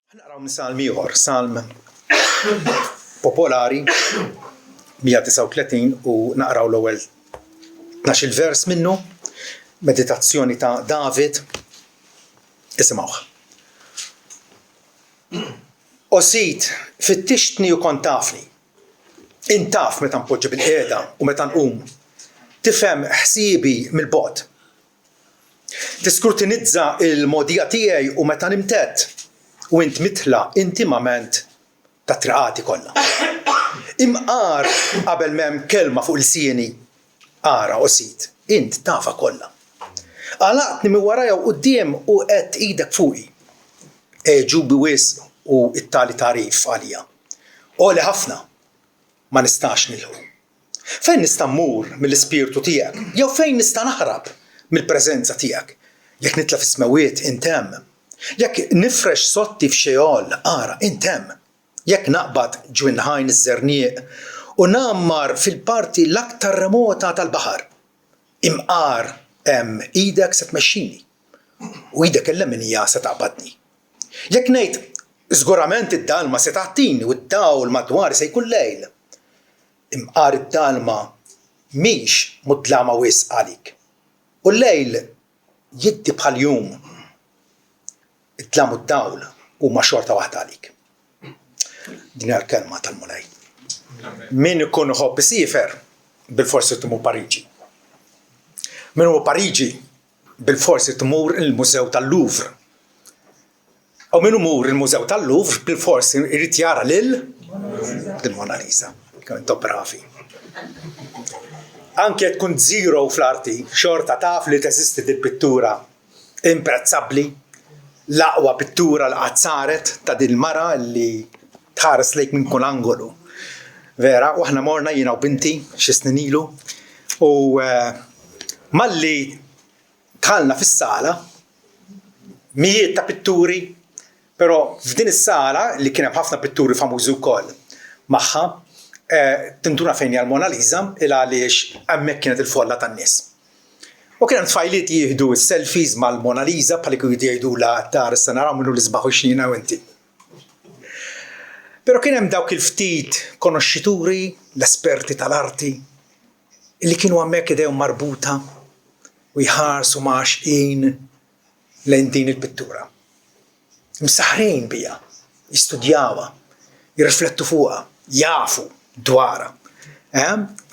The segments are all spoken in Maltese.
Naqraw minn salm ieħor, salm popolari 139 u naqraw l-ewwel 12 vers minnu, meditazzjoni ta' David. Isimgħuh. Osit, fittixtni u kont tafni. Intaf meta npoġġi bil-qiegħda u meta nqum. Tifhem ħsiebi mill-bogħod. Tiskrutinizza l-mogħdija tiegħi u meta nimtett. U int mitla intimament ta' triqati kollha. Imqar qabel m'hemm kelma fuq il-sieni, ara osit, int tafa kollha. Għalaqtni minn warajja u quddiem u qed idek fuqi. Ġubi wisq u it-tali tarif għalija. Għoli ħafna ma nistax nilħu. Fejn nista' mmur mill-ispirtu tiegħek? Jew fejn nista' naħrab mill-preżenza tiegħek? Jekk nitla' fis-smawiet int hemm. Jekk nifrex sotti f'xejol, ara, int hemm. Jekk naqbad ġwinħajn iż-żernieq u nammar fil-parti l-aktar remota tal-baħar. Imqar hemm idek se tmexxini u idek il-leminija se taqbadni. Jekk ngħid żgurament id-dalma se tagħtini u d-dawl madwar se jkun lejl. Imqar id-dalma mhix mudlama wisq għalik. U l-lejl jiddi bħal jum. It-tlam u d-dawl huma xorta waħda għalik. Din hija l-kelma tal-Mulej. Min ikun iħobb isifer bil-forsi timur Pariġi. Min huwa Pariġi bil-forsi timur il-Mużew tal-Louvre. U min imur il-Mużew tal-Louvre bil-forsi jrid jara lil-Mona Lisa. Kemm bravi. Anke tkun zero fl-arti, xorta taf li teżisti dil-pittura imprezzabbli. L-aqwa pittura li qatt saret ta' din il-mara li tħares lejk minn kull angolu. Vera, u aħna morna jiena u binti xi snin ilu u malli dħalna fis-sala mijiet ta' pitturi, però f'din is-sala li kien hemm ħafna pitturi famużi wkoll magħha tinduna fejn hija l-Mona Lisa il għaliex hemmhekk kienet il-folla tan-nies. U kien hemm tfajliet jieħdu s-selfies mal-Mona Lisa bħalli kieku jgħidula tar issa naraw minnu li sbaħu x'jiena u inti. Però kien hemm dawk il-ftit konoxxituri, l-esperti tal-arti, illi kienu hemmhekk idejhom marbuta u jħarsu ma' għaxqin lejn din il-pittura. Msaħħrin biha, jistudjawha, jirriflettu fuqha, jafu dwarha.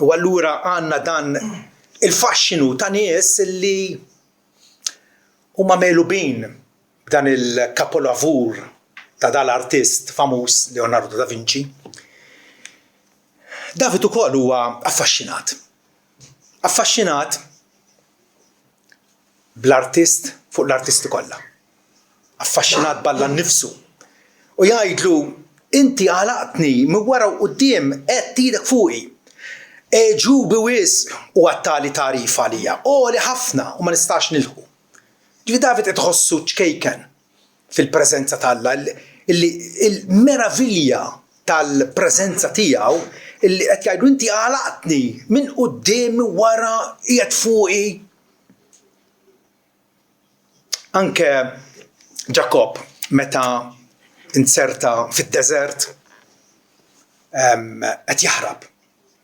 U allura għandna dan il-faxxinu ta' nies li huma megħlubin b'dan il-kapolavur ta' dal-artist famuż Leonardo da Vinci. David ukoll huwa affaxxinat. Affaxxinat bl-artist fuq l-artisti kollha. Affaxxinat balla nnifsu. U jgħidlu inti għalaqtni minn wara u quddiem qed idek fuqi. Ġubi wisq u għattali tarif għalija. Għoli ħafna u ma nistax nilħu. Ġifi David qed iħossu ċkejken fil-preżenza tal-Alla, il-meravilja tal-preżenza tiegħu illi qed jgħidu inti għalaqtni minn quddiem wara qiegħed fuqi. Anke Ġakob meta inserta fid-deżert qed jaħrab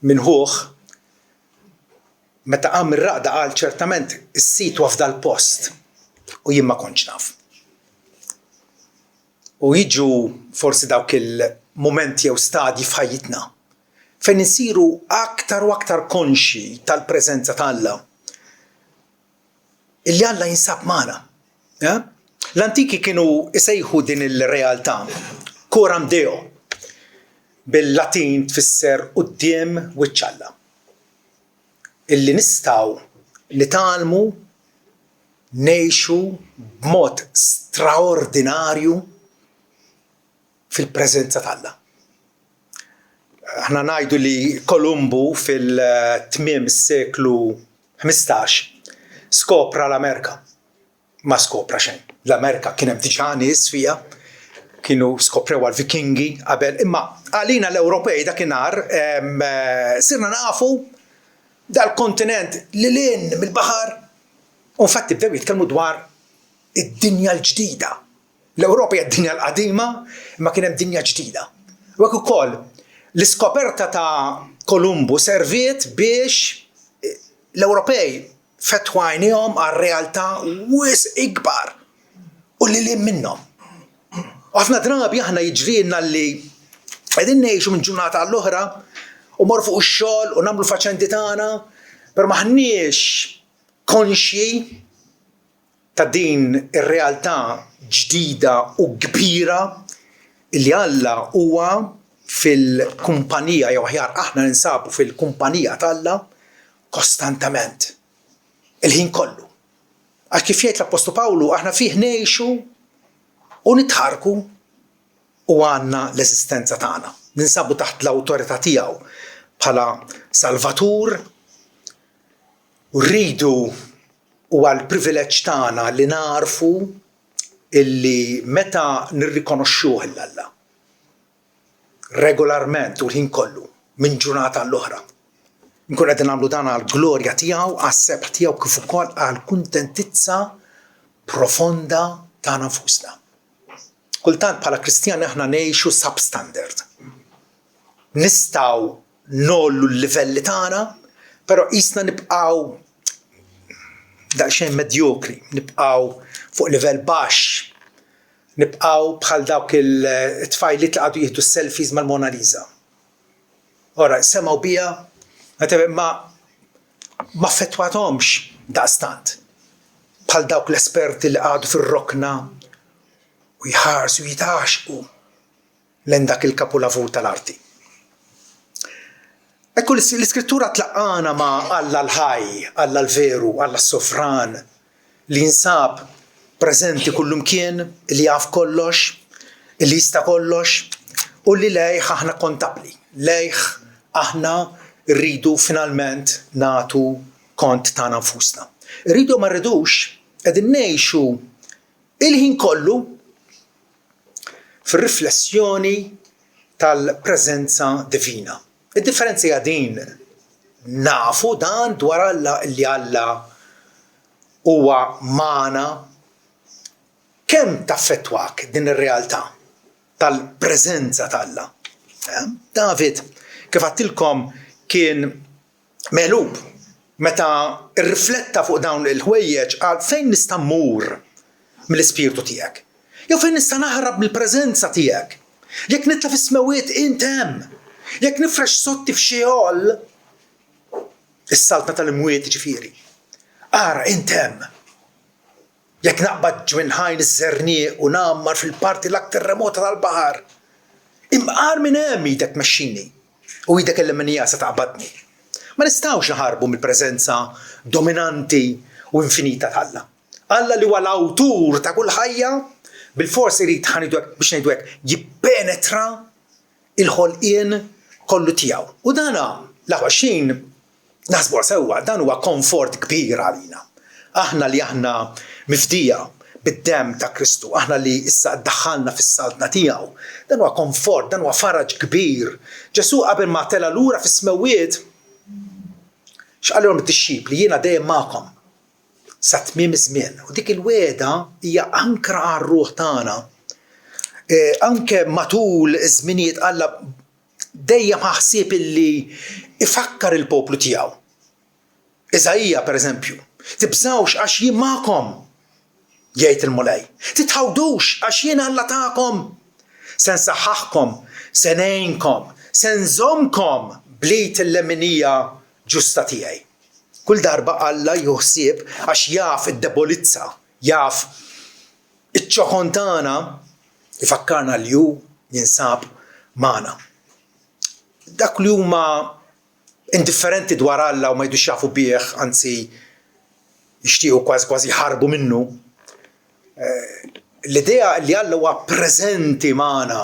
minn ħuħ, meta qam ir-raqda qal ċertament is-sit wafda l-post u jien ma kontx naf. U jiġu forsi dawk il-momenti jew stadji f'ħajjitna fejn insiru aktar u aktar konxi tal-preżenza ta' Alla. Illi Alla jinsab magħna. L-antiki kienu isejħu din il-realtà coram Deo. Bil-Latin tfisser quddiem wiċċ Alla. Illi nistgħu nitalmu ngħixu b'mod straordinarju fil-preżenza ta' Alla. Aħna ngħidu li Kolumbu fil-tmiem is-seklu 15 skopra l-Amerika. Ma skopra xejn. L-Amerika kien hemm diġà nies fiha. Kienu skoprew għal-Vikingi qabel, imma għalina l-Ewropej dakinhar sirna nafu dal-kontinent li lin mill-baħar u infatti bdew jitkellmu dwar id-dinja l-ġdida L-Ewropa hija d-dinja l-qadima imma kien hemm dinja ġdida. U hekk ukoll l-iskoperta ta' Kolumbu serviet biex l-Ewropej fetħu għajnejhom għar-realtà wisq ikbar u lilin minnhom. Ħafna drabi aħna jiġrilna li qegħdin ngħixu minn ġurnata għall-oħra u morru fuq ix-xogħol u nagħmlu faċendi tagħna, però maħniex konxji ta' din ir-realtà ġdida u kbira li Alla huwa fil-kumpanija jew aħjar aħna ninsabu fil-kumpanija t'Alla kostantament il-ħin kollu. Għax kif jgħid l-Apostlu Pawlu aħna fih ngħixu u nitħarku u għandna l-eżistenza tagħna. Ninsabu taħt l-awtorità tiegħu bħala Salvatur u rridu huwa l-privileġġ tagħna li narfu illi meta nirrikonoxxuh l-Alla regolarment u l-ħin kollu minn ġurnata l-oħra. Nkun qegħdin nagħmlu dan għall-glorja tiegħu, għas-sebħ tiegħu kif ukoll għall-kuntentizza profonda ta' nfusna. Kultant bħala Kristjani aħna ngħixu substandard. Nistgħu nollu l-livelli tagħna, però qisna nibqgħu daqsxejn medjokri, nibqgħu fuq livell baxx. Nibqgħu bħal dawk it-tfajliet li qagħdu jieħdu selfies mal-Mona Lisa. Ora, semgħu biha ma ffettwathomx daqstant. Bħal dawk l-esperti li qagħdu fir-rokna u jħarsu jitaxqu lejn dak il-kapulavur tal-arti. Ekku l-Iskrittura tlaqqana ma' Alla l-ħaj, Alla l-veru, Alla s-sofran li jinsab preżenti kullumkien, li jaf kollox, li jista' kollox u li lejh aħna kontabli. Lejh aħna rridu finalment nagħtu kont tagħna nfusna. Rridu ma rridux qegħdin ngħixu il-ħin kollu fir-riflessjoni tal-preżenza divina. Id-differenza hija din nafu dan dwar Alla li Alla huwa magħna. Kemm taffettwak din ir-realtà tal-preżenza t'Alla? David, kif għattilkom, kien megħlub meta rrifletta fuq dawn il-ħwejjeġ qal fejn nista' mmur mill-ispirtu tiegħek? Jew fejn nista' naħrab mill-preżenza tiegħek? Jekk nitla' fis-smewiet int hemm. Jekk nifrex sotti f'xeol is-saltna tal-imwiet ġifieri. Ara int hemm. Jekk naqbad minn ħajn iż-żernieq u nammar fil-parti l-aktar remota tal-baħar. Imqar minn hemm idek tmexxini u idek il-lemenija se taqbadni. Ma nistgħux naħarbu mill-preżenza dominanti u infinita t'Alla. Alla li huwa l-awtur ta' kull ħajja bil-fors irid biex ngħidu hekk jippenetra il-ħolqien kollu tiegħu. U dan l-aħwa xin naħsbu sewwa dan huwa komfort kbir għalina. Aħna li aħna mifdija bid-demm ta' Kristu, aħna li issa ddaħħalna fis-saltna tiegħu. Dan huwa komfort, dan huwa faraġ kbir. Ġesu qabel ma tela lura fis-smewiet x'qalhom it-tixxib li jiena dejjem magħkom sa tmiem iż-żmien. U dik il-wegħda hija ankra għar-ruħ tagħna. Anke matul iż-żminijiet Alla dejjem ħaħsieb illi ifakkar il-poplu tiegħu. Eżajija pereżempju, tibżawx għax jien magħkom, jgħid il-mulej. Titħawdux għax jien Alla tagħkom. Se nsaħħaħkom, se ngħinkom, se nżommkom bliet il-lemenija ġusta tiegħi. Kull darba Alla juħsieb għax jaf id-debolizza, jaf iċ-ċoħon tagħna ifakkarna li hu jinsab magħna. Dak li huma indifferenti dwar Alla u ma jdux jafu bih, anzi jixtiequ kważi ħarbu minnu. L-idea li Alla huwa preżenti magħna,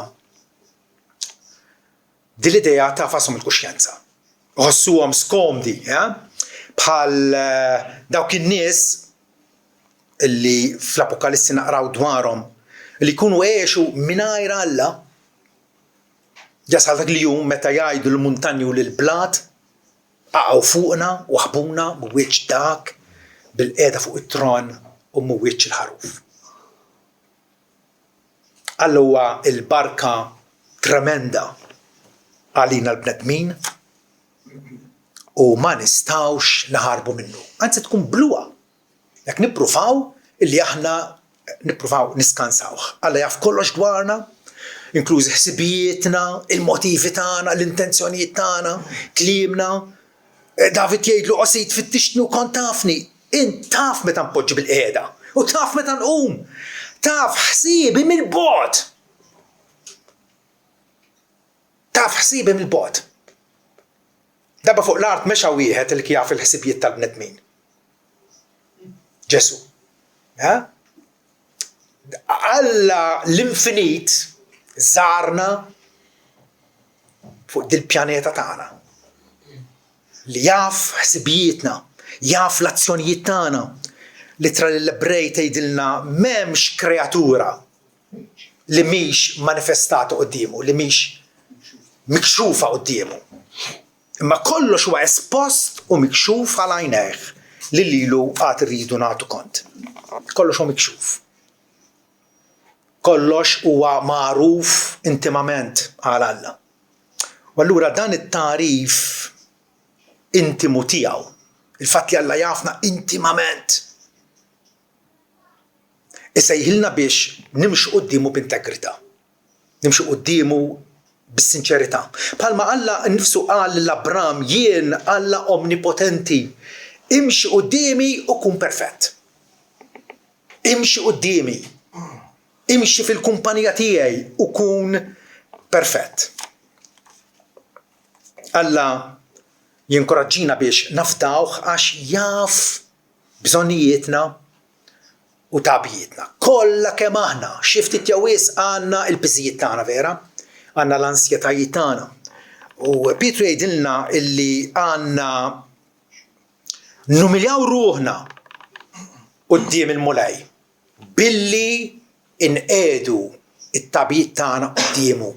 din l-idea tafashom il-kuxjenza. Uħossuhom skomdi, bħal dawk in-nies illi fl-Apokalissi naqraw dwarhom li jkunu għexu mingħajr Alla. Jasal dak li jum meta jgħidu l-muntanji u l-blat qaqgħu fuqna u ħabuna mhuwiex dak bil-qiegħda fuq it-tron u mhuwiex il-ħaruf. Alla huwa il-barka tremenda għalina l-bnedmin u ma nistawx naħarbu minnu. Anzi tkun bluwa. Jekk nippruvaw illi aħna nippruvaw niskansawh. Alla jaf kollox dwarna, inklużi ħsibijietna, il-motivi tagħna, l-intenzjonijiet tagħna, kliemna. David jgħidlu qasid fittixtni u kont tafni. Int taf meta npoġġi bil-qiegħda u taf meta nqum. Taf ħsiebi mill-bogħod. Taf ħsiebi mill-bogħod. Dabba fuq l-art mexa wieħed li jaf il-ħsibijiet tal-bnedmin. Ġesu. Alla l-infinit żarna fuq dil-pjaneta tagħna. Li jaf ħsibijietna, jaf l-azzjonijiet tagħna. Litra l-Ebrej tgħidilna m'hemmx kreatura li mhix manifestata qudiemu, li mhix mikxufa qudiemu. Imma kollox huwa espost u mikxuf għal għajnejh li lilu għad irridu nagħtu kont. Kollox huwa mikxuf. Kollox huwa magħruf intimament għal Alla. U allura dan it-tarif intimu tiegħu, il-fatt li Alla jafna intimament, isejħilna biex nimxu qudiemu b'integrità. Nimxu qudiemu bis-sinċerità. Bħalma Alla nnifsu qal l-Abram jien Alla omnipotenti, imxi qudiemi u kun perfett. Imxi qudiemi. Imxi fil-kumpanija tiegħi u kun perfett. Alla jinkoraġġina biex nafdawh għax jaf bżonnijietna u tabijietna. Kollha kemm aħna xi ftit jew wisq għandna l-biżijiet tagħna vera, għandna l-ansjetajiet tagħna. U Pietru jgħidilna illi għandna numiljaw ruħna quddiem il-mulej billi inqedu it-tabijiet tagħna qudiemu.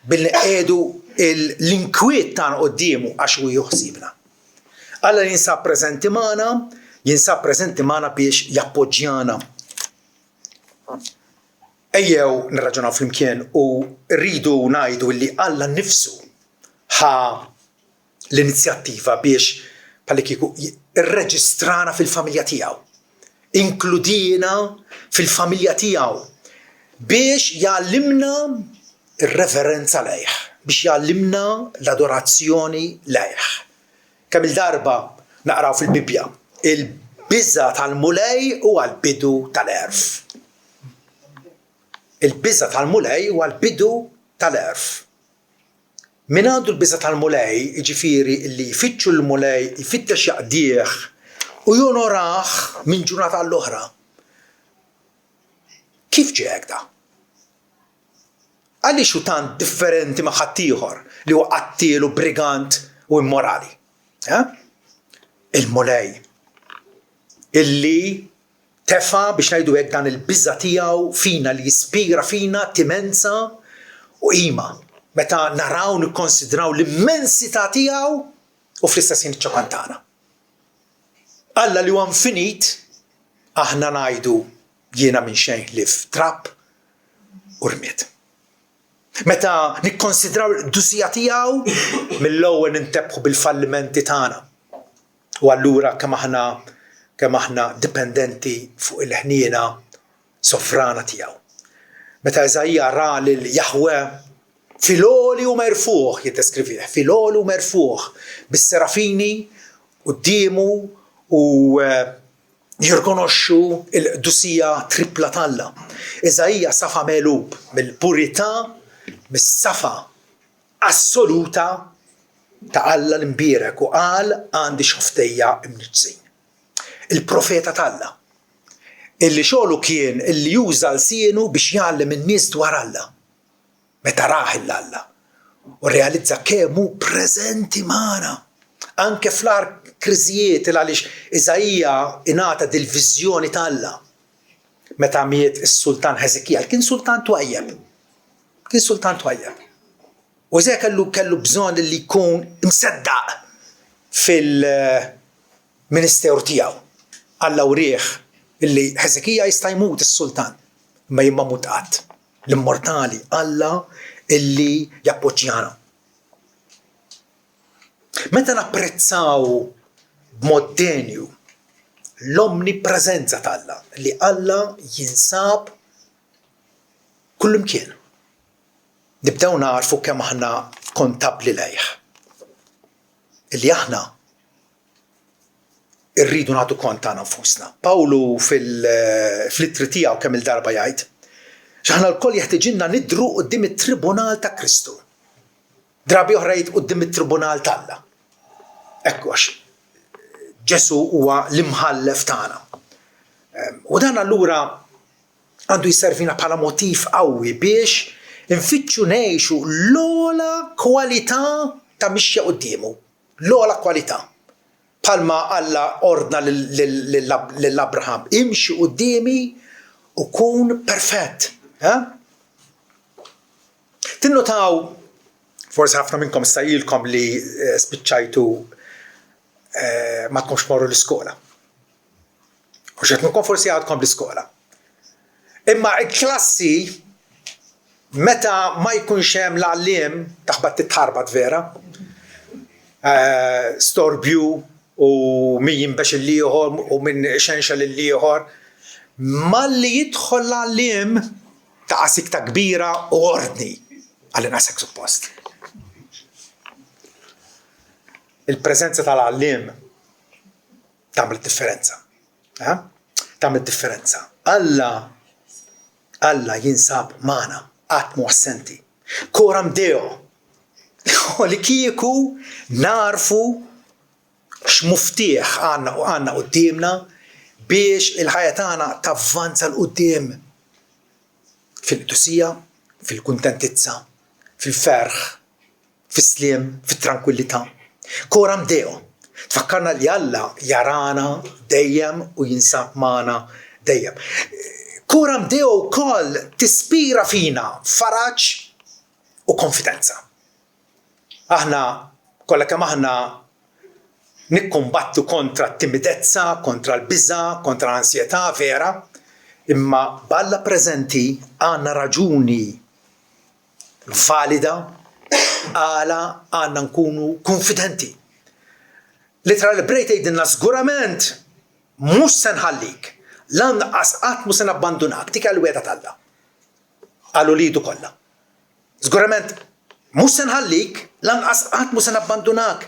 Billi nqedu l-inkwiet tagħna qudiemu għax hu joħsibna. Alla jinsab preżenti magħna biex jappoġġjana. Ejjew nirraġunaw flimkien u rridu ngħidu li Alla nnifsu ħa l-inizjattiva biex bħalli kieku irreġistrana fil-familja tiegħu. Inkludina fil-familja tiegħu biex jgħallimna ir-reverenza lejh, biex jgħallimna l-adorazzjoni lejh. Kemm il-darba naqraw fil-Bibja il-biża tal-mulej huwa l-bidu tal-għerf. Il-biża tal-mulej huwa l-bidu tal-għerf. Min għandu l-biża tal-mulej, jiġifieri li jfittxu l-mulej, jfittex jaqdih u jonorah minn ġurnata għall-oħra. Kif ġiek da? Għaliex hu tant differenti ma' ħadd ieħor li huwa qattil u brigant u immorali? Il-mulej illi tefa biex ngħidu hekk dan il-biża tiegħu fina li jispira fina timenza u qima meta naraw nikkonsidraw l-immensità tiegħu u fl-istess ħin iċ-ċokantana. Alla li huwa infinit aħna ngħidu jiena minn xejn li f'trapp u rmiet. Meta nikkonsidraw d-dusija tiegħu mill-ewwel nintebħu bil-fallimenti tagħna. U allura kemm aħna dipendenti fuq il-ħniena sofrana tiegħu. Meta Eżajja ra lil Jahwe filgħoli u merfuh jiddeskrivih, filgħoli u merfuh bis-serafini qudiemu u jirkonoxxu l-dusija tripla talla. Eżajja safa megħlub mill-purità, mis-safa assoluta ta' Alla l-imbierek u qal għandi xoftejja imniġsin. Il-profeta Alla illi xogħlu kien illi juża l-sienu biex jgħallem in-nies dwar Alla. Meta rah Alla u realizza kemm hu preżenti magħna anke fl-ar kriżijiet għaliex Eżajja ingħata dil-viżjoni ta' Alla. Meta miet is-Sultan Ħeżekija, kien sultan twajjeb. Kien sultan twajjeb. U Eżajja kellu bżonn li jkun imseddaq fil-ministeru tiegħu. Alla wrieħ illi Ħeżekija jista' jmut is-sultan. ma jimma mutqat. L-immortali, Alla illi jappoġġjana. Meta napprezzaw b'mod denju l-omnipreżenza tal-Alla, li Alla jinsab kullimkien. Nibdew narfu kemm aħna kontabbli lejh. Illi aħna irridu nagħtu kont tagħna nfusna. Pawlu fil-ittri tiegħu kemm il-darba jgħid x'aħna l-koll jeħtieġilna nidhru quddiem it-tribunal ta' Kristu. Drabi oħra jgħid quddiem it-tribunal tal-Alla. Ekku għax Ġesu huwa l-imħallef tagħna. U dan allura għandu jservina bħala motiv qawwi biex infittxu ngħixu l-ogħla kwalità ta' mixja qudiemu. L-ogħla kwalità. Bħalma Alla ordna lill-Abraham, imxi qudiemi u kun perfett. Tinnotaw, forsi ħafna minnkom sajilkom li spiċċajtu ma tkomx morru l-iskola. U xed minnkom forsi għadkom l-iskola. Imma il-klassi meta ma jkunx hemm l-għalliem taħbad titħarbat vera, storbju u min jinbex il-ieħor u min xenxa lill-ieħor, malli jidħol l-għalliem ta' qasikta kbira u ordni għall-inqas suppost. Il-preżenza tal-għalliem tagħmel differenza. Tagħmel differenza. Alla jinsab magħna qatt mhu assenti. Coram Deo. Li kieku narfu x'muftieħ għandna qudiemna biex il-ħajja tagħna tavvanza l-qudiem fil-qdusija, fil-kuntentizza, fil-ferħ, fis-sliem, fit-tranquillità. Coram Deo. Tfakkarna li Alla jarana dejjem u jinsab magħna dejjem. Coram Deo wkoll tispira fina faraġġ u konfidenza. Aħna kollha kemm aħna nikkumbattu kontra t-timidezza, kontra l-biża, kontra l-ansjetà vera, imma b'Alla preżenti għandna raġuni valida għala għandna nkunu konfidenti. Literal Brejt jgħidilna żgurament mhux se nħallik, lanqas qatt mhux se nabbandunak, dik għall-weda tal-Alla. Qalu lidu kollha. Żgurament mhux se nħallik, lanqas qatt mhux se nabbandunak.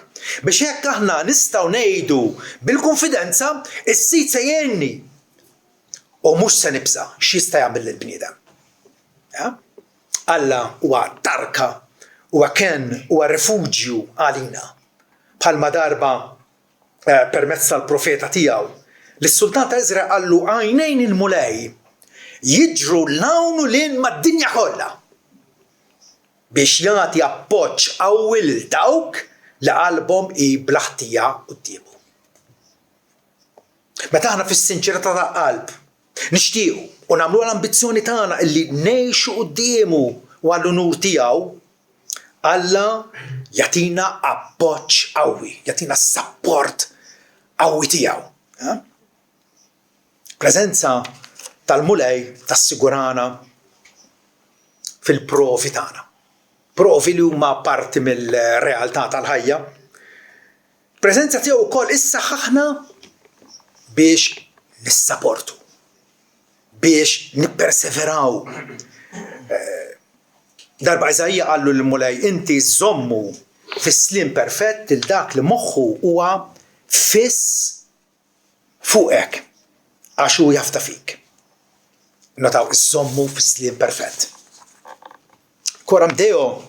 Biex hekk aħna nistgħu ngħidu bil-konfidenza is-sit se jgħinni. U mhux se nibża x'jista' jagħmel lill-bniedem. Alla huwa tarka, huwa ken, huwa rifuġju għalina. Bħalma darba permezz tal-profeta tiegħu lis-sultan ta' Eżra qallu għajnejn il-mulej jiġru l-hawn u lejn mad-dinja kollha biex jagħti appoġġ qawwi lil dawk li qalbhom hi bl-ħtija qudiemu. Meta aħna fis-sinċerità ta' qalb nixtiequ u nagħmlu l-ambizzjoni tagħna illi ngħixu qudiemu u għall-unur tiegħu, Alla jagħtina appoġġ qawwi, jagħtina s-sapport qawwi tiegħu. Preżenza tal-mulej tassigurana fil-provi tagħna. Provi li huma parti mill-realtà tal-ħajja. Preżenza tiegħu wkoll issaħħaħna biex nissapportu, biex nipperseveraw. Darba Eżajja qallu l-mulej inti żommu fis-sliem perfett il dak li moħħu huwa fiss fuqek għax hu jafta fik. Notaw iżommu fis-sliem perfett. Coram Deo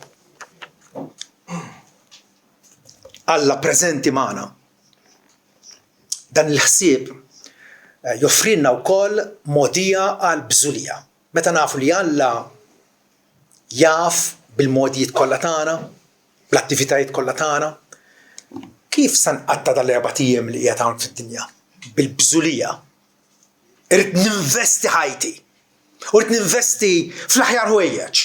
Alla preżenti magħna. Dan il-ħsieb joffrilna wkoll mogħdija għal bżulija. Meta nafu li Alla jaf bil-modijiet kollha tagħna, bl-attivitajiet kollha tagħna, kif se nqatta' dal-erba' tiem li qiegħed hawn fid-dinja? Bil-bżulija. Irid ninvesti ħajti. U rid ninvesti fl-aħjar ħwejjeġ.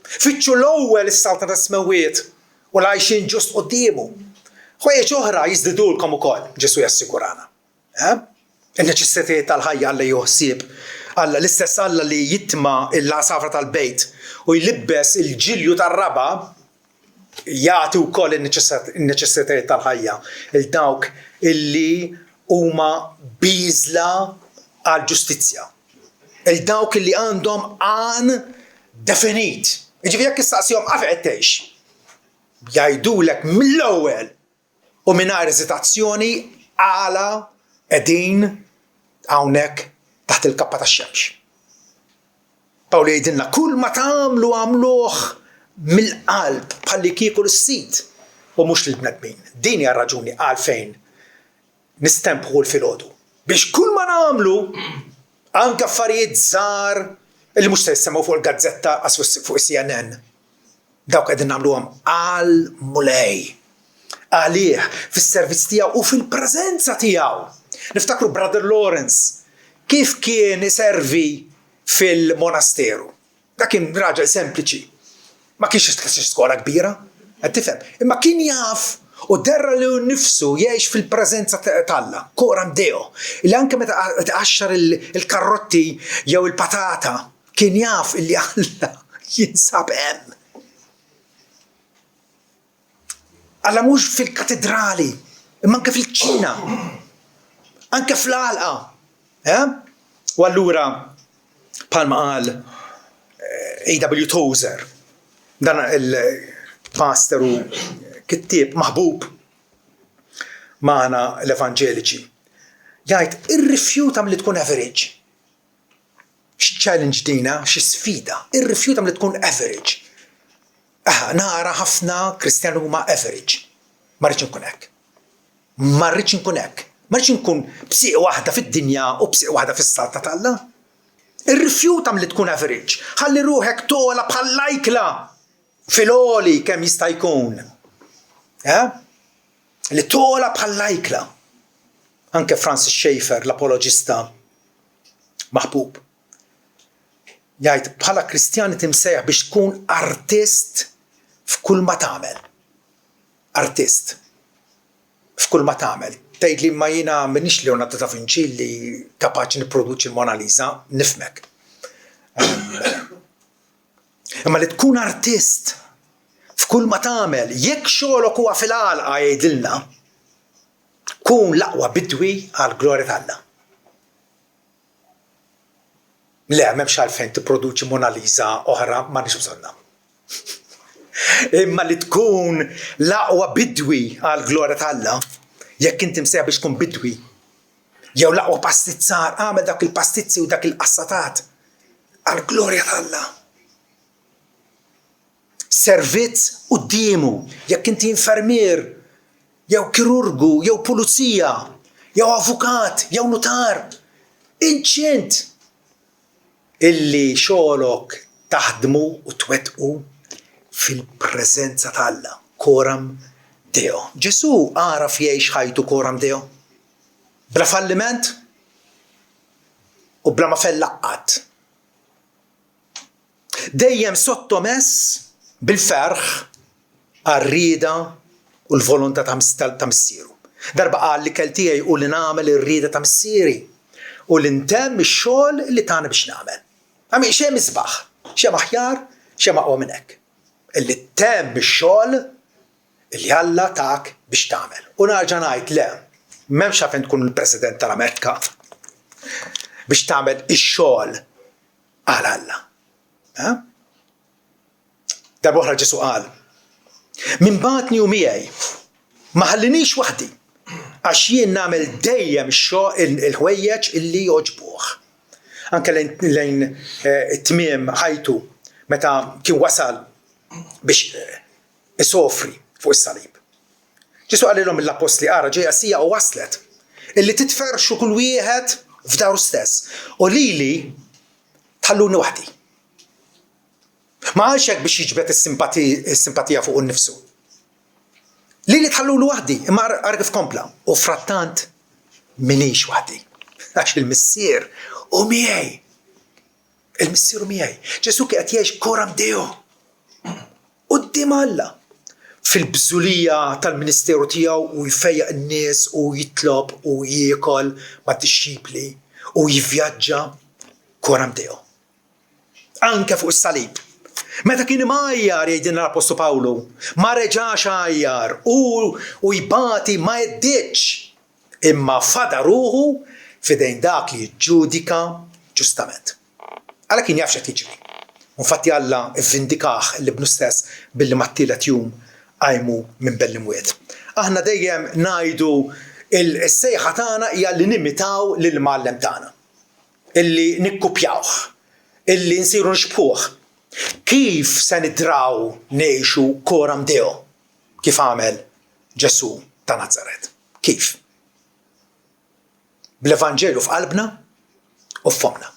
Fitxu l-ewwel is-salta tas-smewiet u l-għajxin ġust qudiemu. Ħwejjeġ oħra jiżdidulkom ukoll, Ġesu jassigurana. Il-neċessitajiet tal-ħajja Alla jieħu ħsieb Alla l-istess Alla li jitma l-għasafra tal-bejt u jlibbes il-ġilju tar-raba jagħti wkoll in-neċessitajiet tal-ħajja il dawk illi huma biżla għal ġustizzja. Il dawk illi għandhom għan definit. Jiġifieri jekk issaqsihom għafi qed tgħix. Jgħidulek mill-ewwel u mingħajr eżitazzjoni għala qegħdin hawnhekk taħt il-kappa tax-xemx. Pawlu jgħidilna kull ma tagħmlu għamluh mill-qalb bħalli kieku l-sit u mhux lill-bnedmin. Din hija r-raġuni għalfejn nistempħu l-filgħodu. Biex kull ma nagħmlu anke affarijiet żgħar li mhux se jissemgħu fuq il-gazzetta fuq is-CNN. Dawk qegħdin nagħmluhom għal mulej. Għalih fis-servizz tiegħu u fil-preżenza tiegħu. Niftakru Brother Lawrence kif kien iservi fil-monasteru. Dak kien raġel sempliċi. Ma kienx skola kbira, qed tifhem. Imma kien jaf u derra li nnifsu jgħix fil-preżenza tal-Alla, Coram Deo. Li anke meta tqaxxar il-karrotti jew il-patata kien jaf illi Alla jinsab hemm. Alla mhux fil-katedrali, imma anke fil-ċina, anke fl-għalqa. U allura bħalma qal A.W. Tozer, dan il-pastoru kittieb maħbub magħna l-Evanġeliċi, jgħid irrifjuta milli tkun average. Xi challenge dina, xi sfida, irrifjuta milli tkun average. Nara ħafna Kristjani huma average. Ma rridx nkun hekk. Ma rridx nkun hekk. Ma rridx nkun bsieq waħda fid-dinja u bsieq waħda fis-salta tal-Alla. Irrifjuta milli tkun average. Ħalli ruħek tola bħal-lajkla fil-oli kemm jista' jkun. Li tola bħal-lajkla. Anke Francis Schaeffer, l-apologista maħbub, jgħid bħala Kristjani timsejjaħ biex tkun artist f'kull ma tagħmel. Artist f'kull ma tagħmel. Tgħid li ma jiena m'iniex Leonardo da Vinci li kapaċi nipproduċi l-Mona Lisa, nifhmek. Imma li tkun artist f'kull ma tagħmel, jekk xogħolok huwa fil-għalqa jgħidilna, kun l-aqwa bidwi għall-glorja tal-Alla. Le, m'hemmx għalfejn tipproduċi Mona Lisa oħra m'għandniex bżonna. Imma li tkun l-aqwa bidwi għall-glorja tal-Alla, jekk inti msejjaħ biex tkun bidwi, jew l-aqwa pastizzar, għamel dak il-pastizzi u dak il-qassatat għall-glorja tal-Alla. Servizz qudiemu, jekk inti infermier, jew kirurgu, jew pulizija, jew avukat, jew notar, inċent illi xogħolok taħdmu u twettqu fil-preżenza tal-Alla, Coram Deo. Ġesu għaraf jgħix ħajtu Coram Deo. Bla falliment u bla ma fellaqqat. Dejjem sottomess bil-ferħ għar-rieda u l-volontà ta' missieru. Darba qal li kell tiegħi u li nagħmel ir-rieda ta' missieri u li ntemm ix-xogħol li tagħna biex nagħmel. Għami xejn misbaħ, xejn aħjar, xejn aqwa minn hekk. Illi temm ix-xogħol li Alla tak biex tagħmel. U narġa' ngħid le, m'hemmx għalfejn tkun il-President tal-Amerika biex tagħmel ix-xogħol għal Alla. Darba oħra Ġesu qal, min bagħatni u miegħi ma ħallinix waħdi għax jien nagħmel dejjem il-ħwejjeġ illi jogħġbuh. Anke lejn it-tmiem ħajtu meta kien wasal biex isofri fuq is-salib. Ġesu qalilhom mill-apostli ara ġejja sija u waslet illi titferxu kull wieħed f'daru stess u lili tħalluni waħdi. Ma għalx hekk biex jiġbed is-simpatija fuq innifsu. Lili tħallulu waħdi, imma ara kif kompla. U frattant minix waħdi. Għax il-missier u miegħi. Il-missier u miegħi. Ġesu kien qed jgħix Coram Deo. Quddiem Alla. Fil-bżulija tal-ministeru tiegħu u jfejjaq in-nies u jitlob u jiekol mad-dixxipli u jivvjaġġa Coram Deo. Anke fuq is-salib. Meta kien imgħajjar jgħidilna l-Apostolu Pawlu, ma reġax għajjar u jbati ma jeddiċ imma fada ruħu fidejn dak li jiġġudika ġustament. Għala kien jaf x'qed jiġri. Infatti Alla vvindikaħ l-Ibnu stess billi mat-tielet jum qajmu minn bejn l-imwiet. Aħna dejjem ngħidu il-sejħa tagħna hija li nimitaw lill-Mgħallem tagħna, illi nikkupjawh, illi nsiru nixbħuh. Kif se nidraw ngħixu Coram Deo kif għamel Ġesu ta' Nazaret? Kif? Bl-Evanġelu f'qalbna u f'fomna.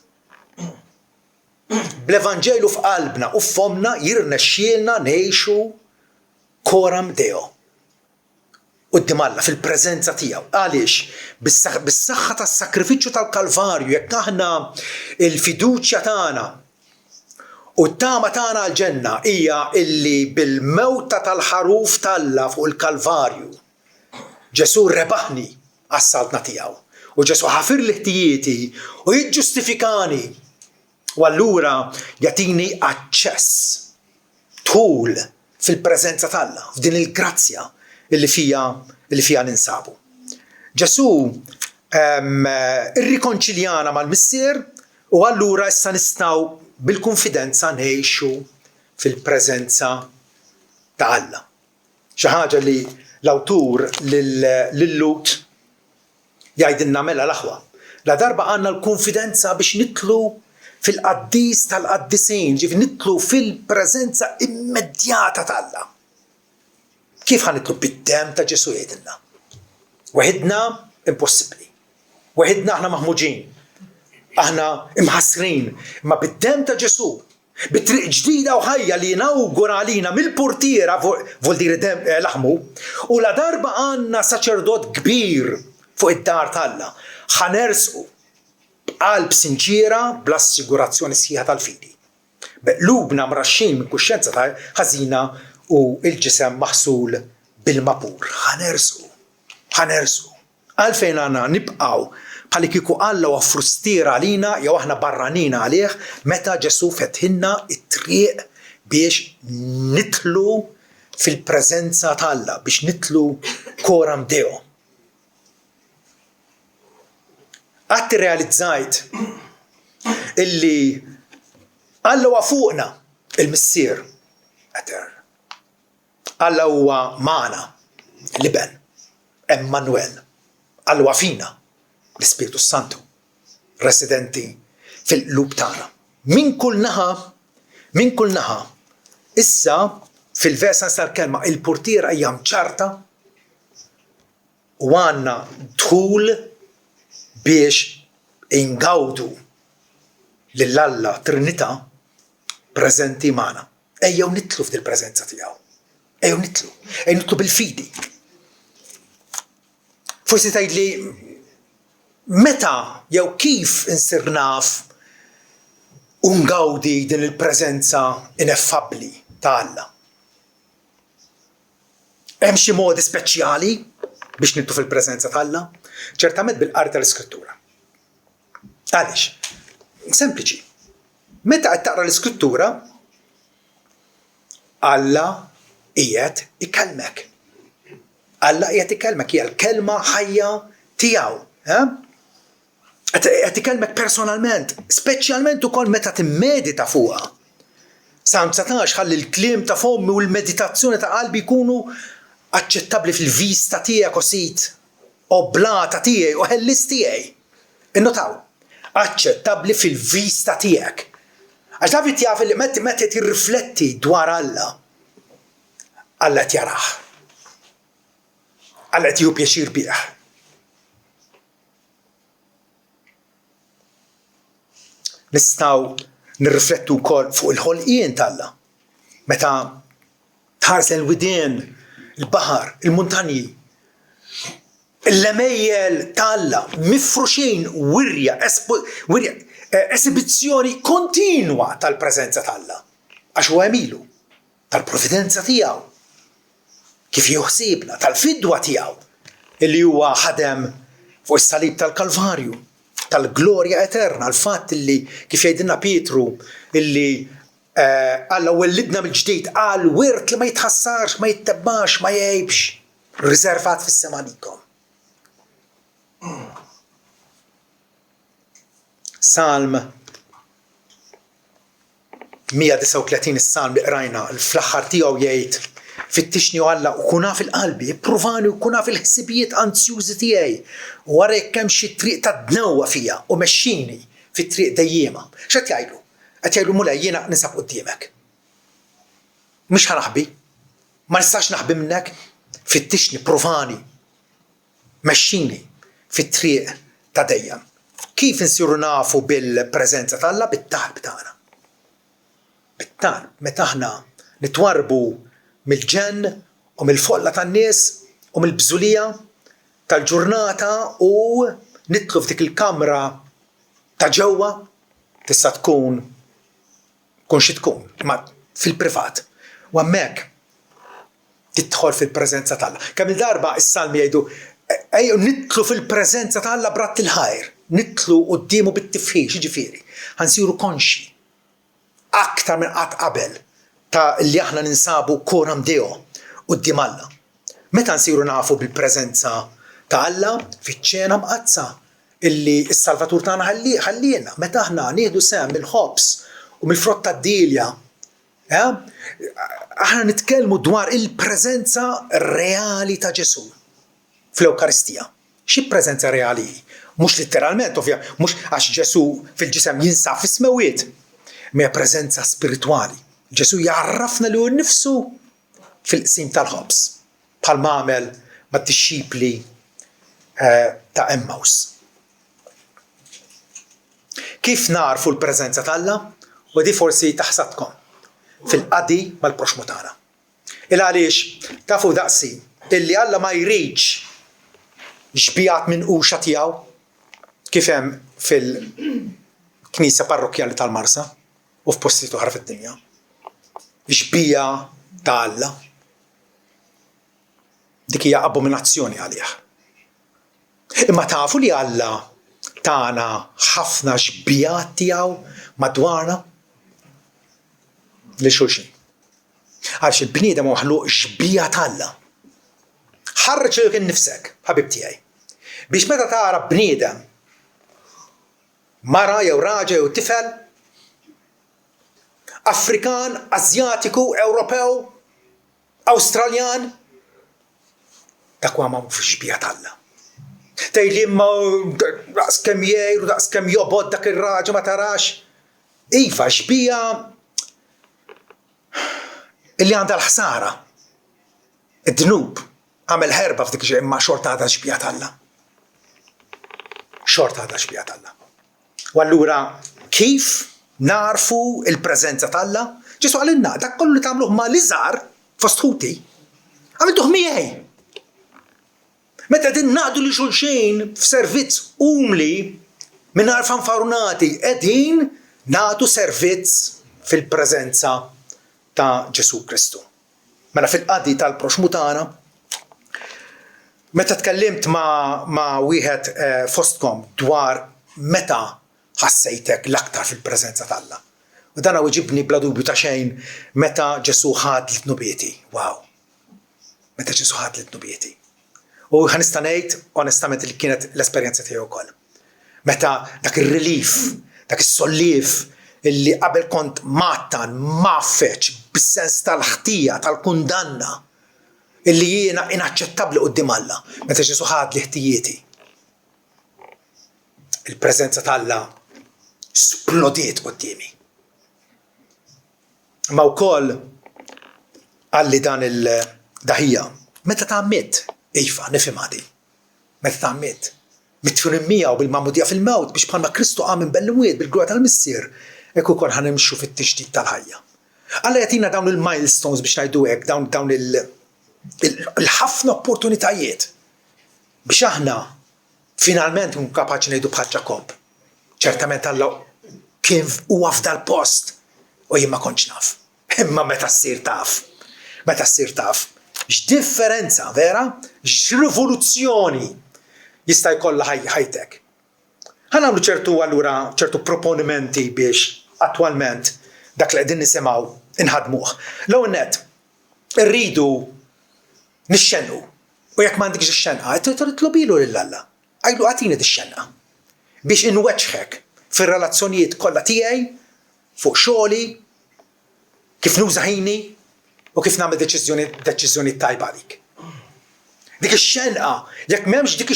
Bl-Evanġelu f'qalbna u f'fomna jirnexxielna ngħixu Coram Deo quddiem Alla fil-preżenza tiegħu. Għaliex? Bis-saħħa tas-sakrifiċċju tal-Kalvarju jekk aħna il-fiduċja tagħna u t-tama tagħna għall-ġenna hija illi bil-mewta tal-ħaruf tal-Alla fuq il-Kalvarju Ġesu rebaħni għas-saltna tiegħu u Ġesu ħafir l-ħtijieti u jiġġustifikani u allura jagħtini aċċess tul fil-preżenza tal-Alla f'din il-grazzja illi fija ninsabu. Ġesu irrikonċiljana mal-Missier u allura issa nistgħu bil-konfidenza ngħixu fil-preżenza ta' Alla. Xi ħaġa li l-awtur lil-Lut jgħidilna mela l-aħwa. La darba għandna l-konfidenza biex nitlu fil-qaddis tal-qaddisin, ġifieri nitlu fil-preżenza immedjata ta' Alla. Kif ħanitlu bid-demm ta' Ġesu jgħidilna? Waħedna impossibbli. Waħedna aħna maħmuġin. Aħna imħassrin, imma bid-demm ta' Ġesu, bit-triq ġdida u ħajja li jinawgura għalina mill-portiera vuol dire laħmu, u la darba għandna saċerdot kbir fuq id-dar tal-Alla. Ħanersqu b'qalb sinċira bl-assigurazzjoni sħiħa tal-fidi. Beqlubna mraxxin minn kuxjenza ta' ħażina u l-ġisem maħsul bil-mapur. Ħanersqu. Għalfejn għandna nibqgħu bħalli kieku Alla huwa frustiera għalina jew aħna barranina għalih meta Ġesu fetħilna it-triq biex nitlu fil-preżenza ta' Alla, biex nitlu Coram Deo. Qatt irrealizzajt illi Alla huwa fuqna il-Missier. Alla huwa magħna l-Iben, Emmanuel. Alla huwa fina l-Ispiritu Santu residenti fil-qlub tagħna. Min kull naħa issa fil-vers tal-kelma il-portiera hija mċarta u għandna dħul biex ingawdu lill-Alla Trinità preżenti magħna. Ejjew nitlu f'dil preżenza tiegħu. Ejjew nitlu bil-fidi. Forsi tgħidli meta jew kif insir naf u ngawdi din il-preżenza ineffabbli ta' Alla. Hemm xi modi speċjali biex nitlu fil-preżenza ta' Alla? Ċertament bil-qari tal-Iskrittura. Għaliex? Sempliċi. Meta qed taqra l-Iskrittura, Alla qiegħed ikellmek. Alla qiegħed ikellmek, hija l-kelma ħajja tiegħu. Qed ikellmek personalment, speċjalment ukoll meta timmedita fuqha. Salm 19 ħalli l-kliem ta' fommi u l-meditazzjoni ta' qalbi jkunu aċċettabbli fil-vista tiegħek osit, oblata tiegħi u ħellis tiegħi. Innotaw, aċċettabbli fil-vista tiegħek. Għax David jaf li meta tirrifletti dwar Alla, Alla qed jarah. Alla qed jieħu pjaċir bih. Nistgħu nirriflettu wkoll fuq il-ħolqien ta' meta tħares il-widien, il-baħar, il-muntanji, il-lemejjel ta' mifruxin wirja esibizzjoni kontinwa tal-preżenza ta' għax huwa emilu tal-provvidenza tiegħu, kif juħsibna tal-fidwa tiegħu illi huwa ħadem fuq is-salib tal-Kalvarju tal-glorja eterna, l-fatt li kif jgħidilna Pietru illi Alla wellidna mill-ġdid qal wirt li ma jitħassarx, ma jittebbax, ma jgħibx, riservat fis-sema likom. Salm 139 is-salm li qrajna fl-aħħar tiegħu jgħid fittixni Alla u kuna fil-qalbi, ippruvani u kuna fil-ħsibijiet anzjużi tiegħi u wara jekk hemm xi triq ta' dnewwa fija u mexxini fit-triq dejjema. X'qed jgħidu? Qed jgħidu mulej jiena nisab quddiemek. Mhux ħanaħbi, ma nistax naħbi minnek, fittixni, provani, mexxini fit-triq ta' dejjem. Kif insiru nafu bil-preżenza ta' Alla? Bit-talb tagħna. Bit-talb, meta aħna nitwarbu mill-ġenn u mill-folla tan-nies u mill-bżulija tal-ġurnata u nitlu f'dik il-kamra ta' ġewwa tista' tkun xi tkun, ma fil-privat. U hemmhekk tidħol fil-preżenza ta' Alla. Kemm il-darba is-salmi jgħidu ejjew nitlu fil-preżenza ta' Alla b'ratt il-ħajr, nitlu qudiemu bit-tifħix, jiġifieri ħansiru konxi aktar minn qatt qabel ta' li aħna ninsabu koram Deo quddiem Alla. Meta nsiru nafu bil-preżenza ta' Alla fiċ-ċena mqazza illi s-Salvatur tagħna ħallina, meta aħna nieħdu sehem mill-ħobs u mill-frott tad-dilja, aħna nitkellmu dwar il-preżenza reali ta' Ġesu fl-Ewkaristija. Xi preżenza reali? Mhux litteralment, ovvja, mhux għax Ġesu fil-ġisem jinsab fis-smewiet, ma preżenza spiritwali. Ġesu jarrafna li hu nnifsu fil-qsim tal-ħobs, bħalma għamel mad-dixxipli ta' Emmaus. Kif narfu l-preżenza ta' Alla? U di forsi taħsabkom fil-qadi mal-proxmu tagħna. Il-għaliex tafu daqsi illi Alla ma jridx ġbijat minn quxa tiegħu kif hemm fil-Knisja Parrokjali tal-Marsa u f'postijiet oħra fid-dinja. Ġbija ta' Alla. Dik hija abominazzjoni għalih. Imma tafu li Alla tagħna ħafna ġbijat tiegħu madwarna li xulxin. Għaliex il-bniedem huwa maħluq ġbija ta' Alla. Ħarreġ lilek innifsek, ħabib tiegħi, biex meta tara bniedem mara jew raġel jew tifel Afrikan, Asjatiku, Ewropew, Awstraljan, dak huwa magħmul fix-ġbija ta' Alla. Tgħidli imma daqskemm jgħid u daqskemm jobgħod dak ir-raġel ma tarax. Iva, ġbija illi għandha l-ħsara. Id-dnub għamel ħerba f'dik imma xorta għadha ġbija ta' Alla. Xorta għadha ġbija ta' Alla. U allura kif narfu il-preżenza ta' Alla? Ġesu għalinna, dak kollu li tagħmluh ma' l-iżgħar fost ħuti, għamiltuh miegħi. Meta din naqdu li xulxin f'servizz umli mingħajr fanfarunati qegħdin nagħtu servizz fil-preżenza ta' Ġesu Kristu. Mela fil-qadi tal-proxmu tagħna, meta tkellimt ma' wieħed fostkom dwar meta ħassejtek l-aktar fil-preżenza ta' Alla. U dan ġibni bla dubju ta' xejn meta Ġesu ħad l-tnubieti. Wow! Meta Ġesu ħad l-tnubieti. U ħanista' ngħid onestament li kienet l-esperjenza tiegħi wkoll. Meta dak ir-relief, dak is-solliev illi qabel kont mattan, maffeċ, bis-sens tal-ħtija, tal-kundanna, illi jiena inaċċettabbli quddiem Alla, meta Ġesu ħad li ħtijieti. Il-preżenza ta' Alla splodiet quddiemi. Ma wkoll għalli dan il-daħija, meta tagħmit, iva, nifhem għadi, meta tagħmit, mitfurin miegħu bil-mamudija fil-mewt biex bħalma Kristu qam minn bell-imwiet bil-glorja tal-missier, hekk ukoll ħanimxu fit-tixdid tal-ħajja. Alla jagħtina dawn il-milestones biex ngħidu hekk, dawn il-ħafna opportunitajiet biex aħna finalment nkunu kapaċi ngħidu bħal Ġakob. Ċertament Alla kien huwa f'dal post u jien ma kontx naf. Imma meta ssir taf. Meta ssir taf. X'differenza, vera? X'rivoluzzjoni jista' jkollha ħajtek. Ħanamlu ċertu proponimenti biex attwalment dak li qegħdin nisimgħu inħadmuh. L-ewwel nett, irridu nixxenqu. U jekk m'għandekx ix-xenqa, titlobilu lill-Alla. Għajlu għatini dix-xenqa biex inweċħek fir-relazzjonijiet kollha tiegħi, fuq xogħli, kif nuża ħini u kif nagħmel deċiżjoni tajba għalik. Dik ix-xenqa, jekk m'hemmx dik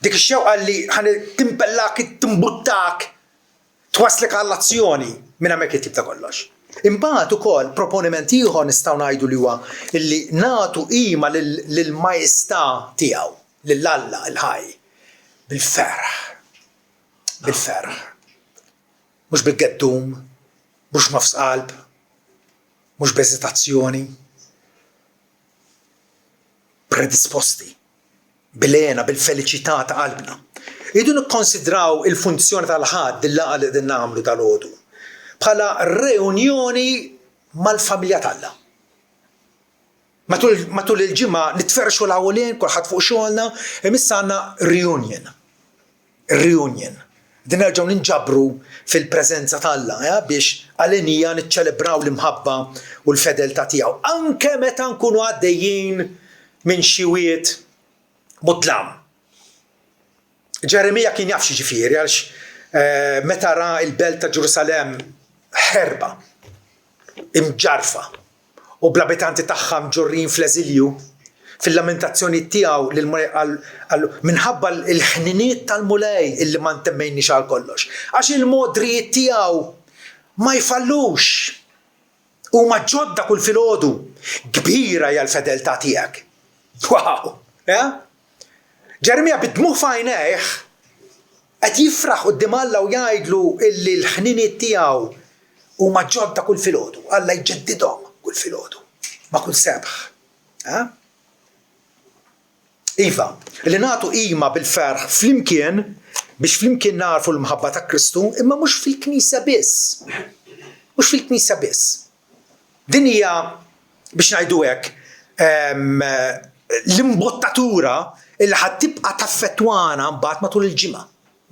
ix-xewqa li timpellak, timbuttak, twaslek għall-azzjoni minn hemmhekk it-tip ta' kollox. Imbagħad ukoll proponiment ieħor nistgħu ngħidu li huwa illi nagħtu qima lill-majestà tiegħu, lill-Alla il-ħaj, bil-ferħ. Bil-ferħ. Mhux bil-geddum, mhux nofs qalb, mhux b'eżitazzjoni. Predisposti, bil-għena, bil-feliċità ta' qalbna. Idu nikkonsidraw il-funzjoni tal-ħadd il-laqgħa li qegħdin nagħmlu tal-għodu bħala reunjoni mal-familja tagħna. Matul il-ġimgħa nitferxu l-ewwelien kulħadd fuq xogħolna, imissa għandna reunion. Reunion. Din nerġgħu ninġabru fil-preżenza tal-Alla biex għalinija niċċelebraw l-imħabba u l-fedeltà tiegħu. Anke meta nkunu għaddejjin minn xiwiet mudlam. Ġeremija kien jaf xi ġifieri għaliex meta ra l-belt ta' Ġerusalemm ħerba, imġarfa u bl-abitanti tagħha mġorrin fl-eżilju, fil-lamentazzjoni tiegħu minħabba l-ħniniet tal-mulej illi ma ntemmejniex għal kollox. Għax il-modrijiet tiegħu ma jfallux huma ġodda kull filgħodu, kbira hija l-fedeltà tiegħek. Wow! Ġeremija bid-dmuħ f'għajnejh qed jifraħ quddiem Alla u jgħidlu illi l-ħniniet tiegħu huma ġodda kull filgħodu. Alla jġeddidhom kull filgħodu ma' kull sebħ. Iva, li nagħtu qima bil-ferħ flimkien biex flimkien narfu l-mħabba ta' Kristu, imma mhux fil-Knisja biss. Mhux fil-Knisja biss. Din hija biex ngħidu hekk l-imbottatura illi ħadd tibqa' taffettwana mbagħad matul il-ġimgħa,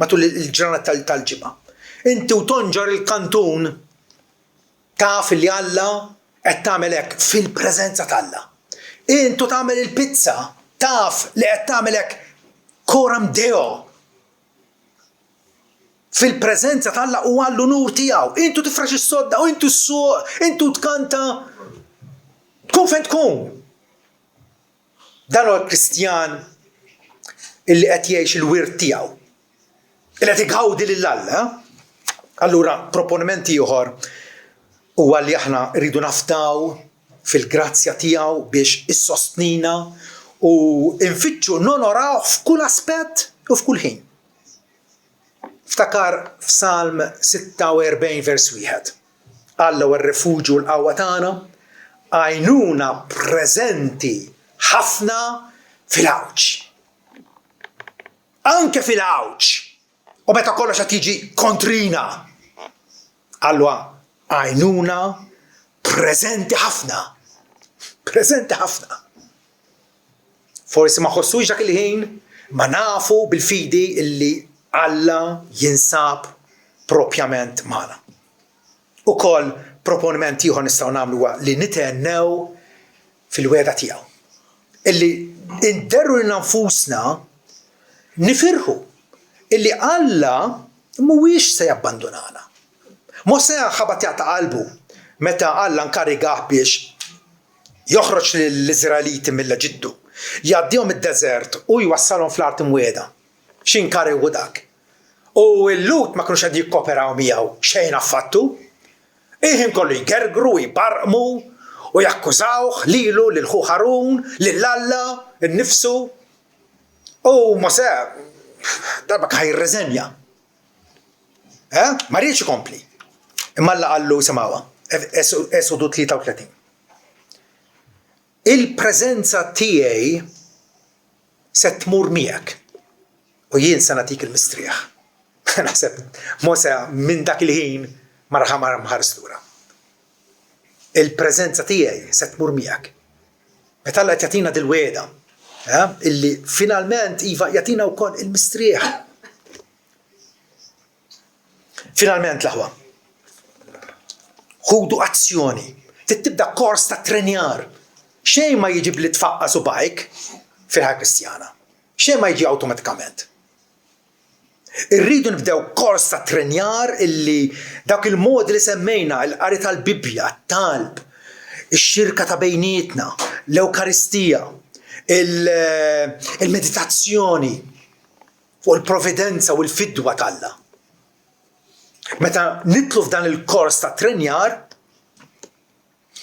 matul il-ġranet tal-ġimgħa. Inti u tonġor il-kantun taf li Alla qed tagħmel hekk fil-preżenza tal-Alla. Intu tagħmel il-pizza taf li qed tagħmel hekk coram Deo. Fil-preżenza tal-Alla u għall-unur tiegħu. Intu tifrax is-sodda u intu s-suq, intu tkanta tkun fejn tkun. Dan huwa l-Kristjan illi qed jgħix il-wirt tiegħu. Illi qed igawdi lill-Alla. Allura proponiment ieħor huwa li aħna rridu nafdaw fil-grazzja tiegħu biex issostnina u nfittxu nonoraw f'kull aspett u f'kull ħin. Ftakar f'Salm 46 vers 1. Alla huwa r-refuġju l-qawwa tagħna, għajnuna preżenti ħafna fil-għawġ. Anke fil-għawġ. U meta kollox qed jiġi kontrina. Allura għajnuna preżenti ħafna. Preżenti ħafna. Forsi ma ħossux dak il-ħin, ma nafu bil-fidi illi Alla jinsab propjament magħna. Ukoll proponiment ieħor nistgħu nagħmlu huwa li nitennew fil-weda tiegħu. Illi inderru lil nfusna nifirħu illi Alla mhuwiex se jabbandunana. Mhux se ħabat jagħta qalbu meta Alla nkarigah biex joħroġ lill-Iżraeliti mill-Eġittu, jgħaddihom id-deżert u jwassalhom fl-art imwiegħda. X'inkarigu dak. U l-Lut ma kinux qed jikkoperaw miegħu xejn affattu. Iħin kollu jgergru, jbarqmu u jakkużawh lilu lil ħu Ħarun, lill-Alla, innifsu. U Mosè darba ħajrreżenja. Ma rridx ikompli. Imma Alla qallu semgħuha, Esodu 33. Il-preżenza tiegħi se tmur miegħek u jien se nagħtik il-mistrieħ. Naħseb Mosè minn dak il-ħin ma ħares lura. Il-preżenza tiegħi se tmur miegħek. Meta Alla qed jagħtina dil-wiegħda اللي فينالمنت إيفا يعطينا وكون المستريح. فينالمنت لهوا خودوا أكسيوني تبدأ كورس ترينيار. شيء ما يجيب لي تفقسوا بايك في الحياة الكريستيانة، شيء ما يجي أوتوماتيكامنت. نريد نبدأ كورس ترينيار اللي داك المود اللي سمينا القراءة البيبليا، الطالب، الشركة بينيتنا، الأوكارستية، المديتاسيوني والبروفيدنسا والفدوة تاعنا. متى نطلب دان الكورس ترينيار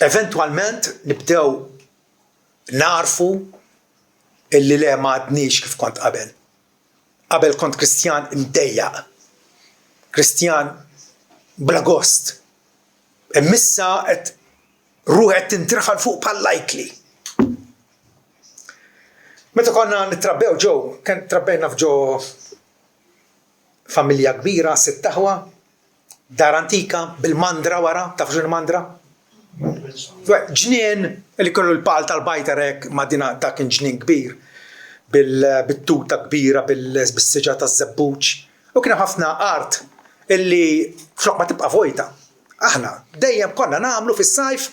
eventualment نبدأو نعرفوا اللي لا ما عدنيش كيف كنت قبل كنت كريستيان مضيق، كريستيان بلا جوست، مسا روح تنترخل فوق باللايكلي. متى كنا نتربيو جو، كان تربينا في جو فاميليا كبيرة، 6 قهوة، دار انتيكا بالمندرة ورا، تعرفوا شنو المندرة؟ جنين اللي كانوا البال تاع البايتر هيك مدينة داك جنين كبير بالتوتة كبيرة بالسجاتة الزبوج، وكنا حفنا ارت اللي فوق ما تبقى فويتا. احنا دايما كنا نعملوا في الصيف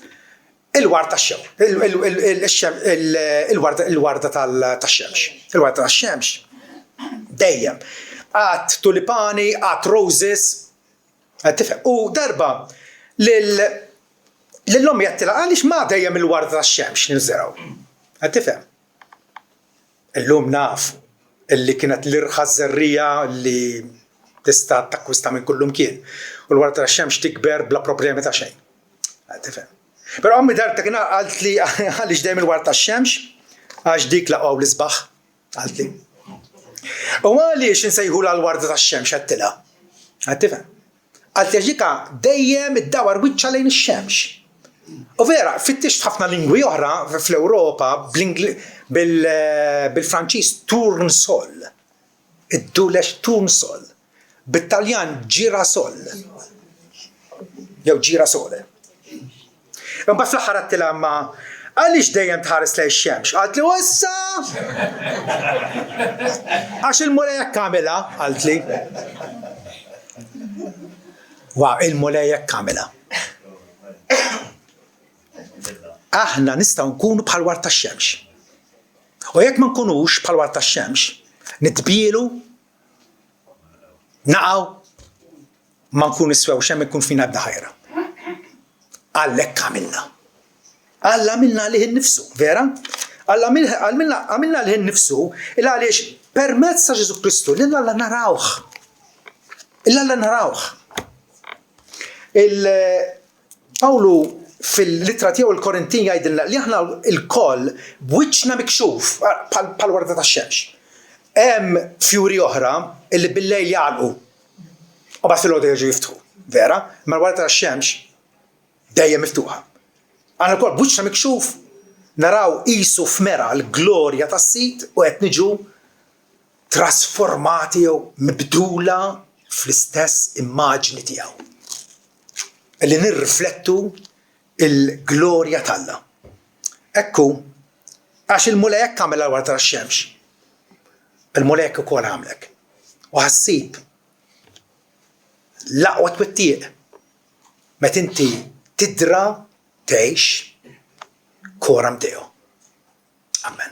الورد الشو الوردة تاع الشمس، الوردة تاع الشمس دايما ات توليباني ات روزز اتفق. ودربة للأم يتلا علاش ما دايما الوردة تاع الشمس نزرعوا اتفق. اللوم ناف اللي كانت الرخة الزرية اللي تستويستا من كل مكان، والوردة تاع الشمس تكبر بلا بروبليم تاع شيء اتفق. بس أمي دارتك هنا قالت لي علاش دايما الوردة تاع الشمس اش ديك لقاو الصباح، قالت لي وماليش نسيهوا لها الوردة تاع الشمس هتلا اتفق. قالت لي جيكا دايما تدور وجهها لين الشمس. وفيرا فتشت حفنا لينغوي أخرى في أوروبا بالفرنسيس تورنسول، الدولش تورنسول، بالطليان جيراسول يو جيراسول. وبعد في الآخر قلت لها ما قاليش دايما تحارس لي الشمس، قالت لي وسا عش المولاية كاملة، قالت لي واو المولاية كاملة. احنا نستطيع نكونوا بحال وردة الشمس، وياك ما نكونوش بحال وردة الشمس نتبيلوا نقعوا ما نكون نسواو شيء، ما يكون فينا بحيرة. قال لك عملنا، قال عملنا له نفسه فيرا، قال عملنا له نفسه إلا علاش بيرميتس جيسو كريستو إلا لا نراوخ، إلا لا نراوخ. قولوا في الليتراتية والكورنتية يدلنا اللي احنا الكل بوجهنا مكشوف بحال وردة الشمس. فيوري أخرى اللي بالليل يعلقوا وبعد في الوقت يجوا يفتحوا فيرا، ما وردة الشمس دايما مفتوحة. أنا الكل بوجهنا مكشوف نراو إيسو في مرة الجلوريا تصيد واتنجو ترانسفورماتيو مبدولة في الستاس إيماجينيتيو اللي نرفلتو الجلوريا تاعنا. اكو عش الملاك كامل وردة الشمس، الملاك يكون عاملك وهالسيب لا وتوتيه ما تنتي تدرى تعيش كورم ديو. أمين.